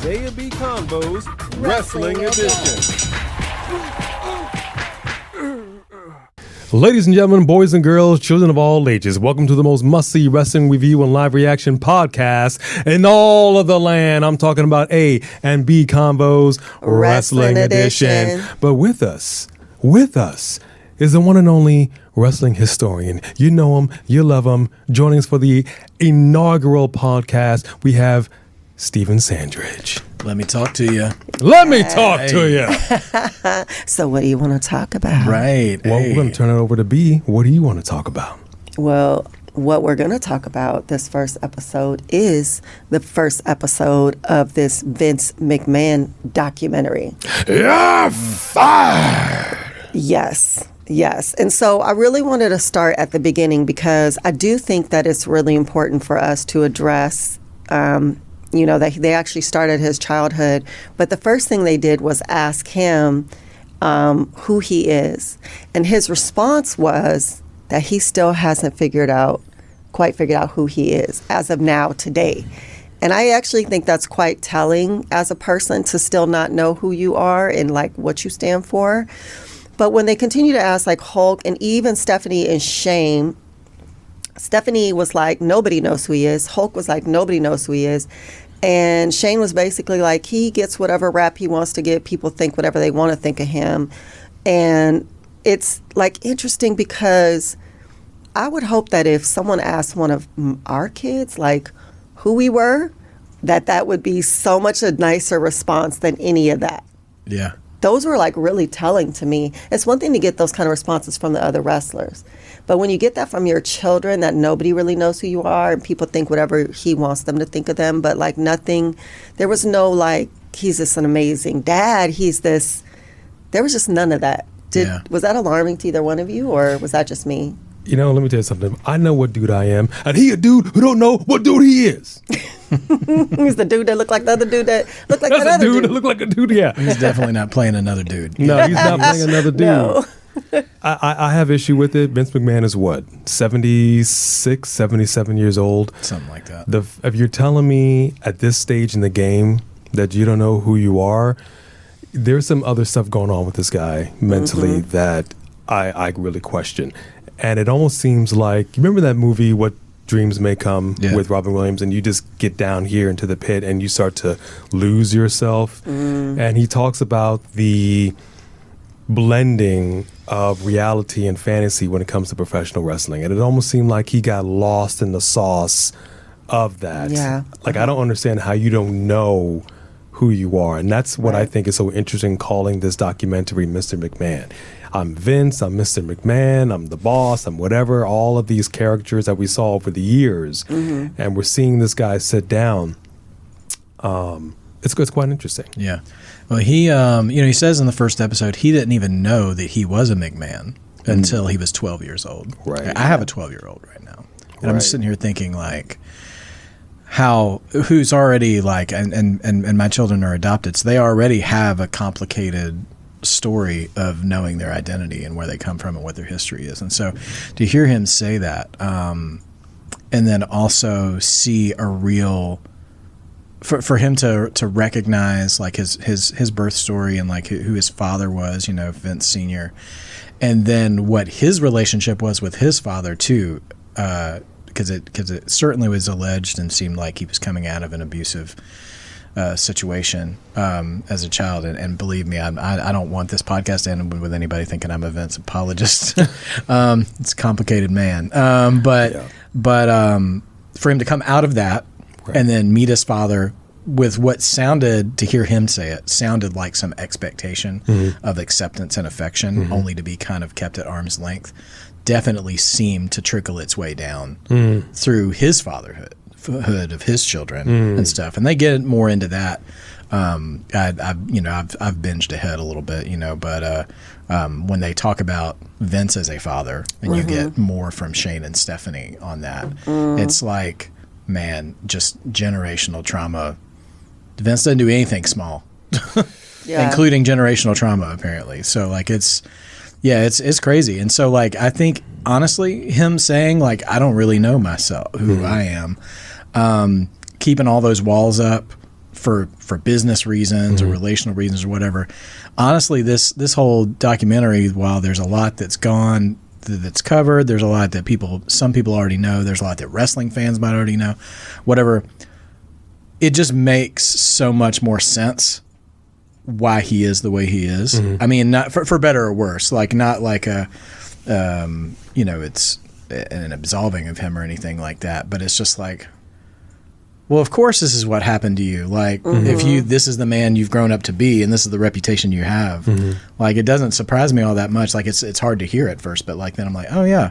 is A&B Convo's Wrestling Edition. Ladies and gentlemen, boys and girls, children of all ages, welcome to the most must-see wrestling review and live reaction podcast in all of the land. I'm talking about A&B Convo's Wrestling Edition. But with us is the one and only wrestling historian. You know him, you love him. Joining us for the inaugural podcast, we have Stephen Sandridge. Let me talk to you. Let me talk to you. So what do you want to talk about? Right. Well, we're going to turn it over to B. What do you want to talk about? Well, what we're going to talk about this first episode is the first episode of this Vince McMahon documentary. You're fired! Yes. And so I really wanted to start at the beginning because I do think that it's really important for us to address that they actually started his childhood. But the first thing they did was ask him who he is. And his response was that he still hasn't quite figured out who he is as of now, today. And I actually think that's quite telling as a person to still not know who you are and like what you stand for. But when they continue to ask like Hulk and even Stephanie and Shane, Stephanie was like, nobody knows who he is. Hulk was like, nobody knows who he is. And Shane was basically like, he gets whatever rap he wants to get. People think whatever they want to think of him. And it's like interesting because I would hope that if someone asked one of our kids like who we were, that would be so much a nicer response than any of that. Yeah. Those were like really telling to me. It's one thing to get those kind of responses from the other wrestlers. But when you get that from your children, that nobody really knows who you are and people think whatever he wants them to think of them, but like nothing, there was no like, he's just an amazing dad, he's this, there was just none of that. Was that alarming to either one of you or was that just me? You know, let me tell you something. I know what dude I am, and he a dude who don't know what dude he is. He's the dude that looked like the other dude that looked like that other dude. That looked like a dude, yeah. He's definitely not playing another dude. No, he's not playing another dude. No. I have issue with it. Vince McMahon is what, 76, 77 years old? Something like that. If you're telling me at this stage in the game that you don't know who you are, there's some other stuff going on with this guy mentally that I really question. And it almost seems like, you remember that movie, What Dreams May Come, with Robin Williams, and you just get down here into the pit and you start to lose yourself. And he talks about the blending of reality and fantasy when it comes to professional wrestling. And it almost seemed like he got lost in the sauce of that. Yeah. Like, I don't understand how you don't know who you are. And that's what I think is so interesting calling this documentary Mr. McMahon. I'm Vince, I'm Mr. McMahon, I'm the boss, I'm whatever, all of these characters that we saw over the years. And we're seeing this guy sit down. It's quite interesting. Yeah. Well, he, he says in the first episode, he didn't even know that he was a McMahon until he was 12 years old. Right. I have a 12-year-old right now. And I'm just sitting here thinking like, who's already like, and my children are adopted, so they already have a complicated story of knowing their identity and where they come from and what their history is. And so to hear him say that, and then also see a real, for him to recognize like his birth story and like who his father was, Vince Sr., and then what his relationship was with his father too, because it certainly was alleged and seemed like he was coming out of an abusive situation as a child, and believe me, I don't want this podcast to end with anybody thinking I'm a Vince apologist. It's a complicated man, but for him to come out of that and then meet his father with what sounded, to hear him say it, sounded like some expectation of acceptance and affection, only to be kind of kept at arm's length, definitely seemed to trickle its way down through his fatherhood of his children and stuff, and they get more into that. I've binged ahead a little bit, but when they talk about Vince as a father, and you get more from Shane and Stephanie on that, it's like, man, just generational trauma. Vince doesn't do anything small, including generational trauma, apparently. So like it's crazy. And so like I think honestly, him saying like I don't really know myself, who I am, keeping all those walls up for business reasons or relational reasons or whatever. Honestly, this whole documentary, while there's a lot that's gone, that's covered, there's a lot that some people already know, there's a lot that wrestling fans might already know, whatever. It just makes so much more sense why he is the way he is. I mean, not for better or worse, like not like a, it's an absolving of him or anything like that, but it's just like, well, of course this is what happened to you. Like, if this is the man you've grown up to be, and this is the reputation you have, like, it doesn't surprise me all that much. Like, it's hard to hear at first, but like, then I'm like, oh yeah,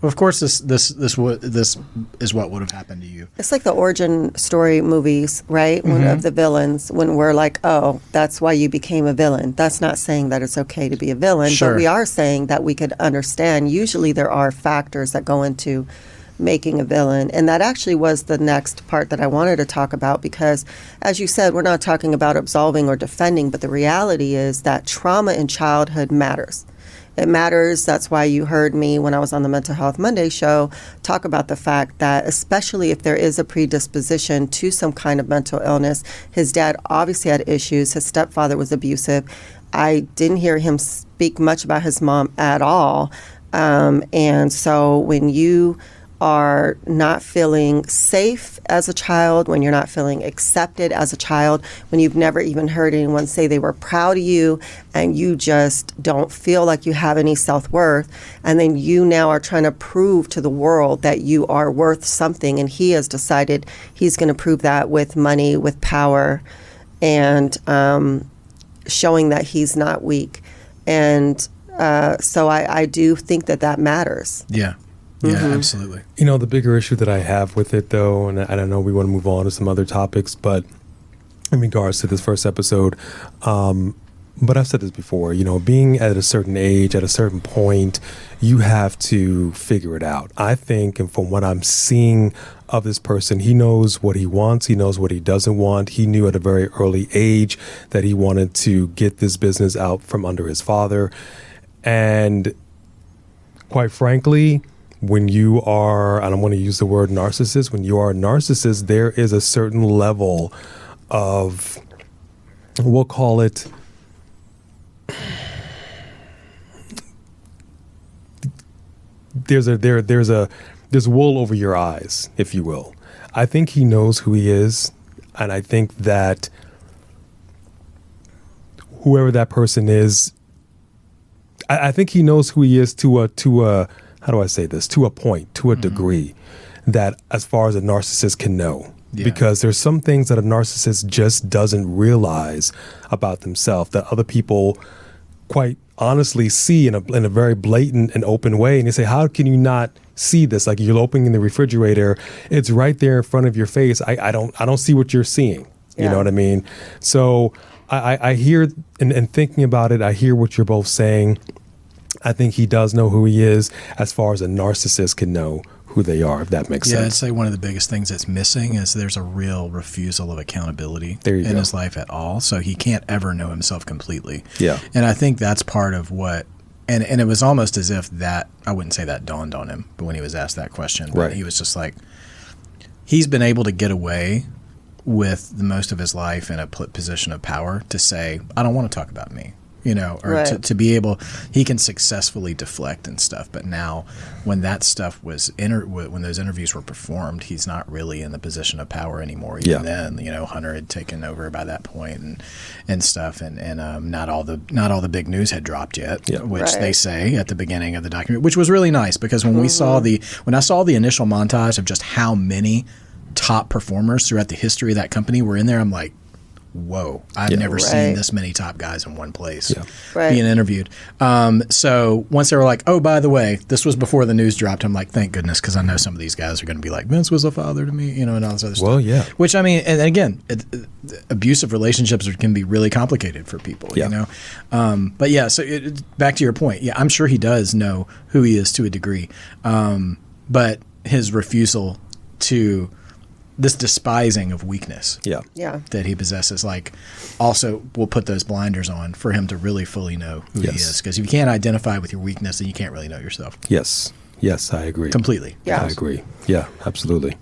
well, of course this is what would have happened to you. It's like the origin story movies, right? One of the villains, when we're like, oh, that's why you became a villain. That's not saying that it's okay to be a villain, Sure. but we are saying that we could understand. Usually there are factors that go into making a villain. And that actually was the next part that I wanted to talk about, because as you said, we're not talking about absolving or defending, but the reality is that trauma in childhood matters. It matters. That's why you heard me when I was on the Mental Health Monday show talk about the fact that, especially if there is a predisposition to some kind of mental illness, his dad obviously had issues. His stepfather was abusive. I didn't hear him speak much about his mom at all. And so when you are not feeling safe as a child, when you're not feeling accepted as a child, when you've never even heard anyone say they were proud of you, and you just don't feel like you have any self-worth, and then you now are trying to prove to the world that you are worth something, and he has decided he's going to prove that with money, with power, and showing that he's not weak. And so I do think that matters. Yeah. Yeah, absolutely. You know, the bigger issue that I have with it, though, and I don't know, we want to move on to some other topics, but in regards to this first episode, but I've said this before, you know, being at a certain age, at a certain point, you have to figure it out. I think, and from what I'm seeing of this person, he knows what he wants. He knows what he doesn't want. He knew at a very early age that he wanted to get this business out from under his father. And quite frankly, when you are, I don't want to use the word narcissist, when you are a narcissist, there is a certain level of, we'll call it, there's wool over your eyes, if you will. I think he knows who he is, and I think that whoever that person is, I think he knows who he is to a how do I say this? To a point, to a degree, that as far as a narcissist can know. Yeah. Because there's some things that a narcissist just doesn't realize about themselves that other people quite honestly see in a very blatant and open way. And you say, how can you not see this? Like, you're opening the refrigerator, it's right there in front of your face. I don't see what you're seeing. Yeah. You know what I mean? So I hear, and thinking about it, I hear what you're both saying. I think he does know who he is as far as a narcissist can know who they are, if that makes sense. Yeah, I'd say one of the biggest things that's missing is there's a real refusal of accountability in his life at all. So he can't ever know himself completely. Yeah. And I think that's part of what, and it was almost as if that, I wouldn't say that dawned on him, but when he was asked that question, right. He was just like, he's been able to get away with the most of his life in a position of power to say, I don't want to talk about me. You know, or right. to be able, he can successfully deflect and stuff. But now, when that stuff was when those interviews were performed, he's not really in the position of power anymore. Even then, you know, Hunter had taken over by that point and stuff, and not all the big news had dropped yet, which right. they say at the beginning of the document, which was really nice because when I saw the initial montage of just how many top performers throughout the history of that company were in there, I'm like, whoa, I've never right. seen this many top guys in one place being interviewed. So once they were like, oh, by the way, this was before the news dropped, I'm like, thank goodness, because I know some of these guys are going to be like, Vince was a father to me, you know, and all this other stuff. Well, yeah. Which, I mean, and again, abusive relationships can be really complicated for people, you know. But yeah, so back to your point, yeah, I'm sure he does know who he is to a degree. But his refusal to this despising of weakness that he possesses, like, also will put those blinders on for him to really fully know who he is. Because if you can't identify with your weakness, then you can't really know yourself. Yes, I agree. Completely. Yeah. I agree. Yeah, absolutely.